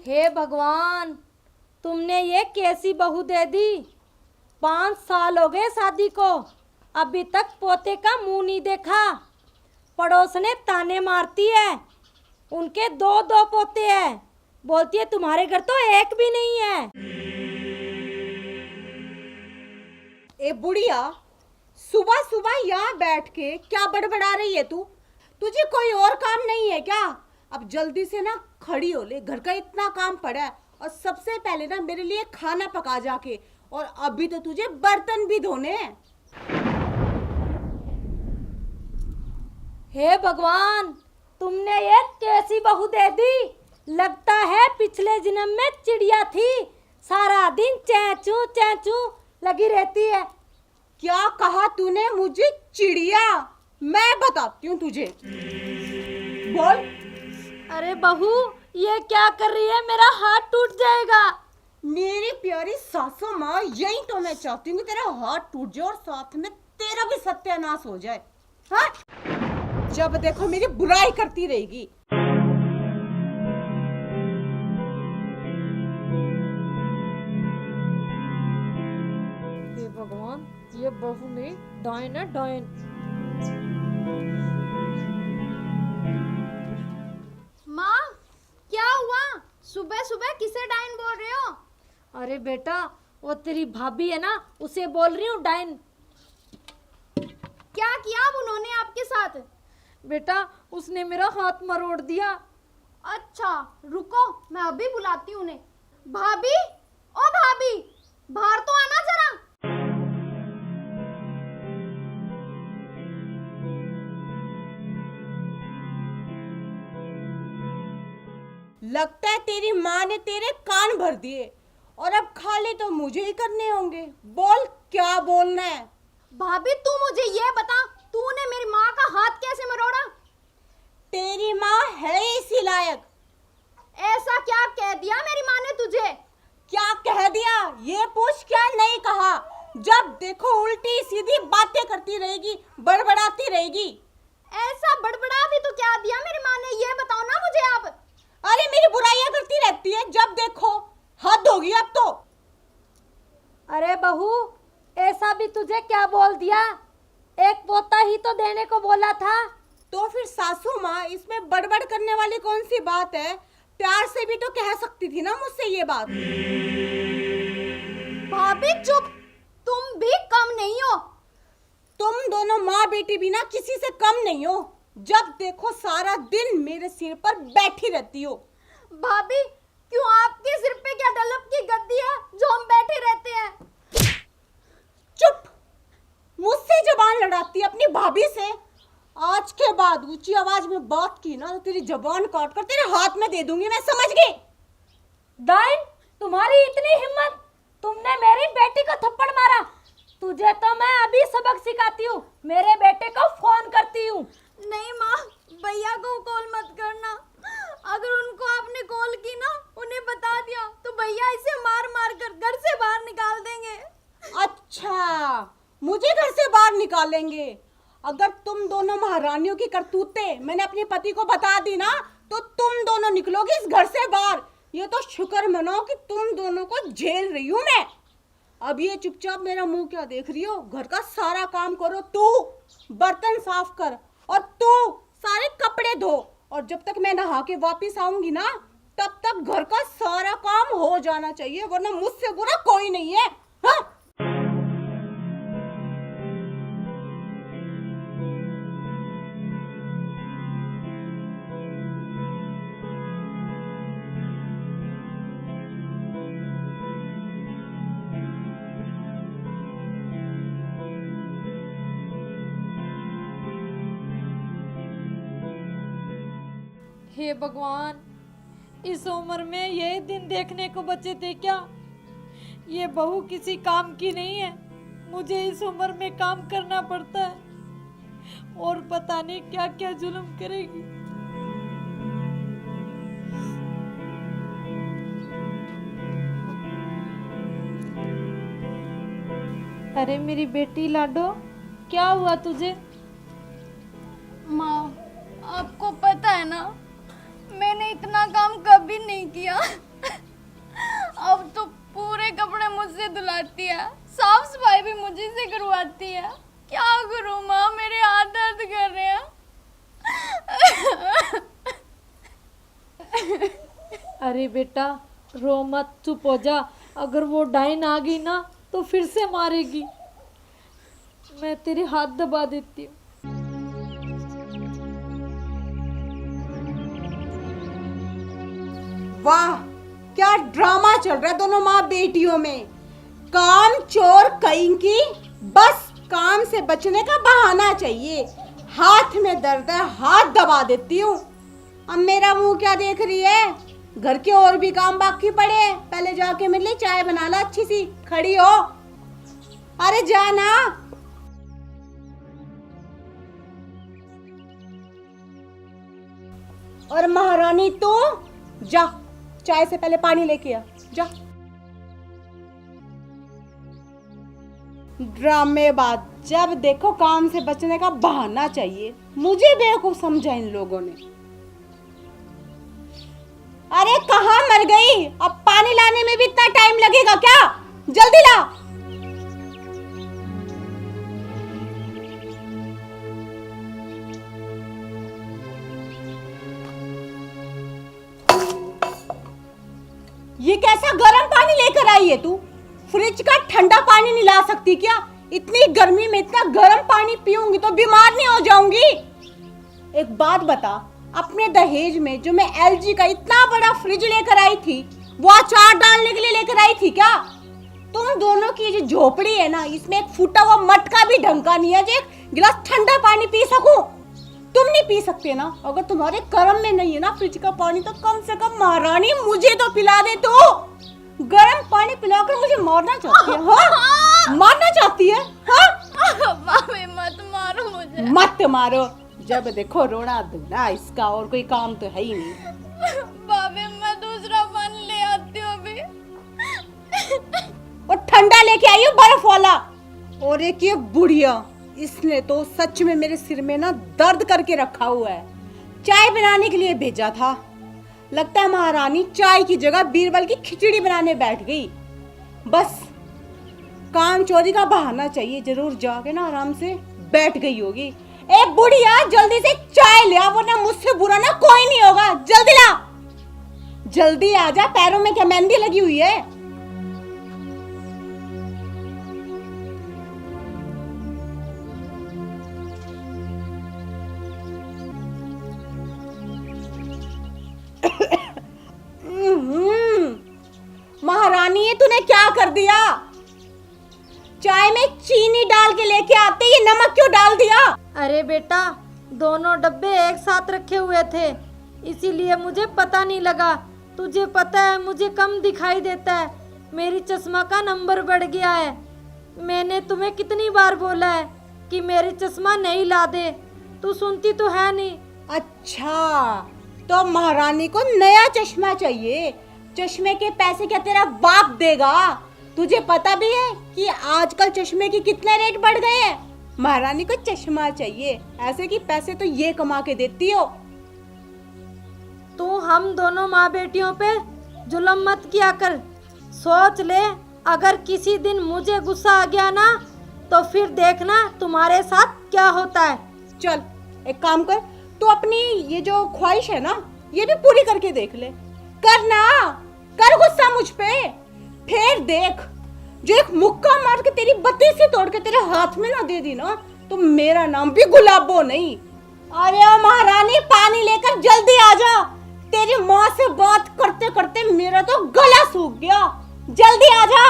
हे भगवान, तुमने ये कैसी बहू दे दी। 5 साल हो गए शादी को, अभी तक पोते का मुंह नहीं देखा। पड़ोसने ताने मारती है, उनके 2-2 पोते हैं। बोलती है तुम्हारे घर तो एक भी नहीं है। ए बुढ़िया, सुबह सुबह यहाँ बैठ के क्या बड़बड़ा रही है तू? तुझे कोई और काम नहीं है क्या? अब जल्दी से ना खड़ी हो ले, घर का इतना काम पड़ा है। और सबसे पहले ना मेरे लिए खाना पका जाके, और अभी तो तुझे बर्तन भी धोने हैं। हे भगवान, तुमने ये कैसी बहू दे दी। लगता है पिछले जन्म में चिड़िया थी, सारा दिन चैंचू लगी रहती है। क्या कहा तूने मुझे? चिड़िया? मैं बताती हूँ तुझे। बोल। अरे बहू, ये क्या कर रही है? मेरा हाथ टूट जाएगा। मेरी प्यारी सासू माँ, यही तो मैं चाहती हूँ कि तेरा हाथ टूट जाए और साथ में तेरा भी सत्यानाश हो जाए। हाँ, जब देखो मेरी बुराई करती रहेगी। हे भगवान, ये बहू नहीं, डायन है डायन। माँ, क्या हुआ? सुबह सुबह किसे डायन बोल रहे हो? अरे बेटा, वो तेरी भाभी है ना, उसे बोल रही हूँ डायन। क्या किया अब उन्होंने आपके साथ? बेटा, उसने मेरा हाथ मरोड़ दिया। अच्छा रुको, मैं अभी बुलाती हूँ उन्हें। भाभी, ओ भाभी, बाहर तो आना जरा। लगता है तेरी माँ ने तेरे कान भर दिए, और अब खाली तो मुझे ही करने होंगे। बोल, क्या बोलना है? भाभी तू मुझे ये बता, तूने मेरी माँ का हाथ कैसे मरोड़ा? तेरी माँ है इसी लायक। ऐसा क्या कह दिया मेरी माँ ने तुझे? क्या कह दिया ये पूछ, क्या नहीं कहा। जब देखो उल्टी सीधी बातें करती रहेगी, बड़बड़ाती रहेगी। ऐसा बड़बड़ा भी तो क्या दिया मेरी माँ ने, ये बताओ ना मुझे आप। अरे मेरी बुराइयां करती रहती है, जब देखो। हद होगी अब तो। अरे बहू, ऐसा भी तुझे क्या बोल दिया? एक पोता ही तो देने को बोला था। तो फिर सासू माँ, इसमें बड़बड़ करने वाली कौन सी बात है? प्यार से भी तो कह सकती थी ना मुझसे ये बात। भाभी चुप, तुम भी कम नहीं हो। तुम दोनों माँ बेटी भी ना किसी से कम नहीं हो। जब देखो सारा दिन मेरे सिर पर बैठी रहती हो। भाभी, क्यों आपके सिर पे क्या डलप की गद्दी है जो हम बैठे रहते हैं? चुप, मुझसे जबान लड़ाती अपनी भाभी से। आज के बाद ऊंची आवाज में बात की ना तो तेरी जबान काट कर तेरे हाथ में दे दूंगी, मैं समझ गई। डायन, तुम्हारी इतनी हिम्मत, तुमने मेरी बेटी को थप्पड़ मारा। तुझे तो मैं अभी सबक सिखाती हूँ, मेरे बेटे को फोन करती हूँ। नहीं माँ, भैया को कॉल मत करना। अगर उनको आपने कॉल की ना, उन्हें बता दिया तो भैया इसे मार मार कर घर से बाहर निकाल देंगे। अच्छा, मुझे घर से बाहर निकालेंगे? अगर तुम दोनों महारानियों की करतूतें मैंने अपने पति को बता दी ना, तो तुम दोनों निकलोगे इस घर से बाहर। ये तो शुक्र मनाओ कि तुम दोनों को झेल रही हूँ मैं। अब ये चुपचाप मेरा मुंह क्या देख रही हो? घर का सारा काम करो, तू बर्तन साफ कर और तू सारे कपड़े धो। और जब तक मैं नहा के वापिस आऊंगी ना, तब तक घर का सारा काम हो जाना चाहिए, वरना मुझसे बुरा कोई नहीं है। हाँ? हे भगवान, इस उम्र में ये दिन देखने को बचे थे क्या? ये बहू किसी काम की नहीं है। मुझे इस उम्र में काम करना पड़ता है और पता नहीं क्या क्या जुल्म करेगी। अरे मेरी बेटी लाडो, क्या हुआ तुझे? माँ, आपको पता है ना, मैंने इतना काम कभी नहीं किया। मुझसे धुलाती है, साफ सफाई भी मुझे से करवाती है। क्या करूं माँ, मेरे हाथ दर्द कर रहे हैं। अरे बेटा रो मत, चुप हो जा। अगर वो डाइन आ गई ना तो फिर से मारेगी। मैं तेरे हाथ दबा देती हूँ। वाह, क्या ड्रामा चल रहा है दोनों माँ बेटियों में। काम चोर कहीं की, बस काम से बचने का बहाना चाहिए। हाथ में दर्द है, हाथ दबा देती हूँ। अब मेरा मुंह क्या देख रही है? घर के और भी काम बाकी पड़े हैं। पहले जाके मेरे लिए चाय बना ला, अच्छी सी खड़ी हो। अरे जाना। और महारानी तो जा, चाय से पहले पानी लेके आ, जा। ड्रामेबाज, जब देखो काम से बचने का बहाना चाहिए। मुझे बेवकूफ समझा इन लोगों ने। अरे कहाँ मर गई? अब पानी लाने में भी इतना टाइम लगेगा क्या? जल्दी ला। ये कैसा गर्म पानी लेकर आई है तू? फ्रिज का ठंडा पानी नहीं ला सकती क्या? इतनी गर्मी में इतना गर्म पानी पीऊंगी तो बीमार नहीं हो जाऊंगी? एक बात बता, अपने दहेज में जो मैं एलजी का इतना बड़ा फ्रिज लेकर आई थी, वो अचार डालने के लिए लेकर आई थी क्या? तुम दोनों की जो झोपड़ी है ना, इसमें एक फूटा हुआ मटका भी ढंग का नहीं है जो एक गिलास ठंडा पानी पी सकूं। तुम नहीं पी सकते ना? अगर तुम्हारे कर्म में नहीं है ना फ्रिज का पानी, तो कम से कम महारानी मुझे तो पिला दे। तो गर्म पानी पिलाकर मुझे मारना चाहती है? हाँ? मारना चाहती है? हाँ? भाभी मत मारो मुझे। मत मारो, जब देखो रोना धोना इसका, और कोई काम तो है ही नहीं। भाभी मैं दूसरा पानी ले आती हूँ अभी। और ठंडा लेके आई हो, बर्फ वाला। और एक ये बुढ़िया, इसने तो सच में मेरे सिर में ना दर्द करके रखा हुआ है। चाय बनाने के लिए भेजा था, लगता है महारानी चाय की जगह बीरबल की खिचड़ी बनाने बैठ गई। बस काम चोरी का बहाना चाहिए, जरूर जाके ना आराम से बैठ गई होगी। ए बुढ़िया, जल्दी से चाय ले आ, वरना मुझसे बुरा ना कोई नहीं होगा। जल्दी ला, जल्दी आ जा। पैरों में क्या मेहंदी लगी हुई है? महारानी, ये तूने क्या कर दिया? चाय में चीनी डाल के लेके आते, ये नमक क्यों डाल दिया? अरे बेटा, दोनों डब्बे एक साथ रखे हुए थे, इसीलिए मुझे पता नहीं लगा। तुझे पता है मुझे कम दिखाई देता है, मेरी चश्मा का नंबर बढ़ गया है। मैंने तुम्हें कितनी बार बोला है कि मेरी चश्मा नहीं ला दे, तू सुनती तो है नहीं। अच्छा, तो महारानी को नया चश्मा चाहिए। चश्मे के पैसे क्या तेरा बाप देगा? तुझे पता भी है कि आजकल चश्मे के कितने रेट बढ़ गए हैं। महारानी को चश्मा चाहिए, ऐसे कि पैसे तो ये कमा के देती हो। तू हम दोनों माँ बेटियों पे जुल्म मत किया कर। सोच ले, अगर किसी दिन मुझे गुस्सा आ गया ना, तो फिर देखना तुम्हारे साथ क्या होता है। चल एक काम कर, तू अपनी ये जो ख्वाहिश है ना, ये भी पूरी करके देख ले। करना, कर गुस्सा मुझ पे, फिर देख, जो एक मुक्का मार के तेरी बत्ती से तोड़ के तेरे हाथ में ना दे दी ना, तो मेरा नाम भी गुलाबो नहीं। अरे ओ महारानी, पानी लेकर जल्दी आ जा। तेरी माँ से बात करते करते मेरा तो गला सूख गया। जल्दी आ जा।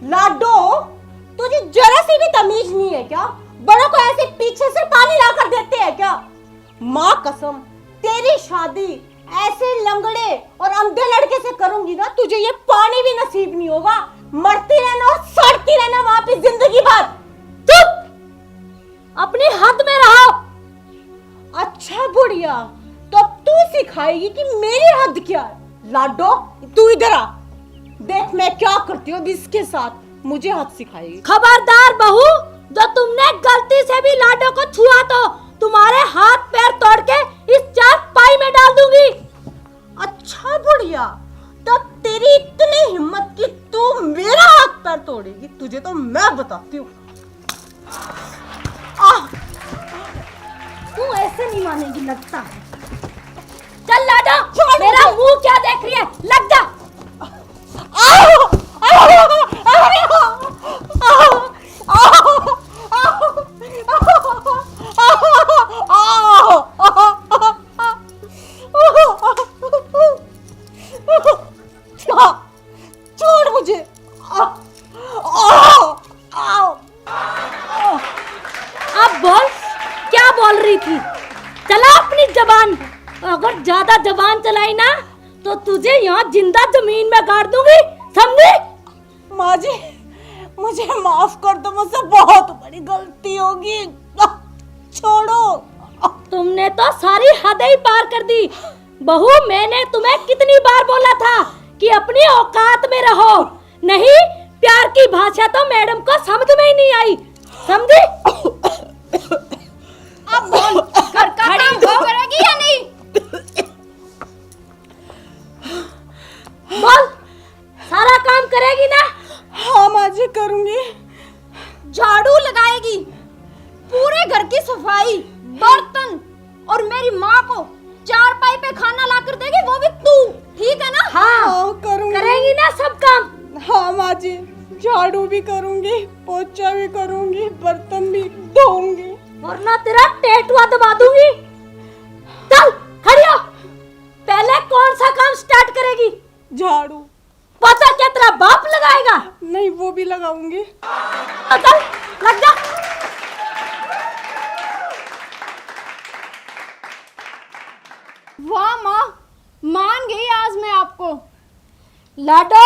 लाडो, तुझे जरा सी भी तमीज नहीं है क्या? बड़ों को ऐसे पीछे से पानी लाकर देते हैं क्या? माँ कसम, तेरी शादी ऐसे लंगड़े और अंधे लड़के से करूंगी ना, तुझे ये पानी भी नसीब नहीं होगा। मरती रहना और सड़ती रहना वापिस जिंदगी भर। चुप, अपनी हद में रहो। अच्छा बुढ़िया, तो अब तू सिखाएगी कि मेरी हद क्या है। लाडो, तू इधर आ, देख मैं क्या करती हूँ इसके साथ। मुझे हद सिखाएगी। खबरदार बहू, जो तुमने गलती से भी लाडो को छुआ तो तुम्हारे हाथ पैर तोड़ के इस चार पाई में डाल दूंगी। अच्छा बुढ़िया, तब तेरी इतनी हिम्मत कि तू मेरा हाथ पैर तोड़ेगी, तुझे तो मैं बताती हूँ। तू ऐसे नहीं मानेगी लगता है। चल लाडो, मेरा मुंह क्या देख रही है, लग जा। छोड़ मुझे। अब बोल, क्या बोल रही थी? चला अपनी जबान। अगर ज्यादा जबान चलाई ना तो तुझे यहाँ जिंदा जमीन में गाड़ दूंगी, समझी? माँ जी, मुझे माफ कर दो, मुझसे बहुत बड़ी गलती होगी। छोड़ो। तुमने तो सारी हदें ही पार कर दी। बहू, मैंने तुम्हें कितनी बार बोला था कि अपनी औकात में रहो। नहीं, प्यार की भाषा तो मैडम को समझ में ही नहीं आई, समझी? अब बोल, घर का काम वो करेगी या नहीं? बोल, सारा काम करेगी ना? हाँ माँ जी, करूंगी। झाड़ू लगाएगी, पूरे घर की सफाई, बर्तन, और मेरी माँ को चारपाई पे खाना लाकर देगी, वो भी तू, ठीक है ना? हाँ, करूंगी। करेगी ना सब काम? हाँ माँ जी, झाड़ू भी करूंगी, पोछा भी करूंगी, बर्तन भी धोऊंगी, वरना तेरा टेटुआ दबा दूंगी। चल खड़ी हो। पहले कौन सा काम स्टार्ट करेगी? झाड़ू। पोछा क्या तेरा बाप लगाएगा? नहीं, वो भी लगाऊंगी। तो चल, लग जा। वाह माँ, मान गई आज मैं आपको। लाडो,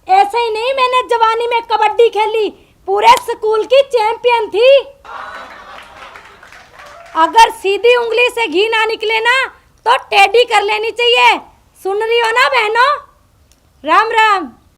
ऐसे ही नहीं, मैंने जवानी में कबड्डी खेली, पूरे स्कूल की चैंपियन थी। अगर सीधी उंगली से घी ना निकले ना तो टेढ़ी कर लेनी चाहिए। सुन रही हो ना बहनों? राम राम।